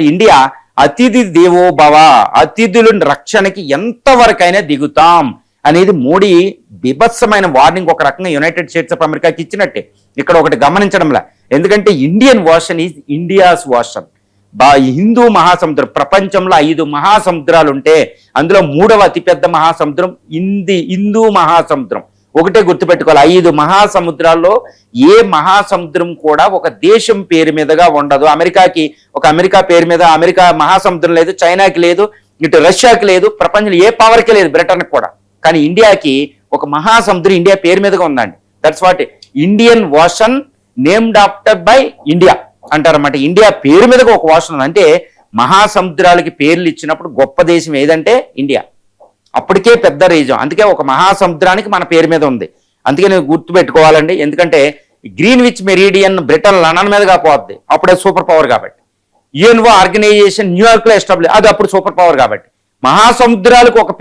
India అతిథి దేవో భవ, అతిథుల రక్షణకి ఎంతవరకైనా దిగుతాం అనేది మోడీ బిభత్సమైన వార్నింగ్ ఒక రకంగా యునైటెడ్ స్టేట్స్ ఆఫ్ అమెరికాకి ఇచ్చినట్టే. ఇక్కడ ఒకటి గమనించడంలా, ఎందుకంటే Indian ocean is India's ocean. Hindu మహాసముద్రం, ప్రపంచంలో 5 మహాసముద్రాలు ఉంటే అందులో 3వ అతిపెద్ద మహాసముద్రం హిందూ మహాసముద్రం. ఒకటే గుర్తుపెట్టుకోవాలి, 5 మహాసముద్రాల్లో ఏ మహాసముద్రం కూడా ఒక దేశం పేరు మీదుగా ఉండదు. అమెరికాకి ఒక అమెరికా పేరు మీద అమెరికా మహాసముద్రం లేదు, చైనాకి లేదు, ఇటు రష్యాకి లేదు, ప్రపంచంలో ఏ పవర్కి లేదు, బ్రిటన్కి కూడా. కానీ ఇండియాకి ఒక మహాసముద్రం ఇండియా పేరు మీదుగా ఉందండి. That's what Indian ocean named after by India అంటారన్నమాట. ఇండియా పేరు మీదగా ఒక ఓషన్ ఉంది. అంటే మహాసముద్రాలకి పేర్లు ఇచ్చినప్పుడు గొప్ప దేశం ఏదంటే ఇండియా. అప్పటికే పెద్ద రీజన్, అందుకే ఒక మహాసముద్రానికి మన పేరు మీద ఉంది. అందుకే నేను గుర్తుపెట్టుకోవాలండి. ఎందుకంటే గ్రీన్విచ్ మెరీడియన్ బ్రిటన్ లండన్ మీదగా పోద్ది, అప్పుడే సూపర్ పవర్ కాబట్టి. యుఎన్ఓ ఆర్గనైజేషన్ న్యూయార్క్ లో ఎస్టాబ్లిష్, అది అప్పుడు సూపర్ పవర్ కాబట్టి. మహాసముద్రాలకు ఒక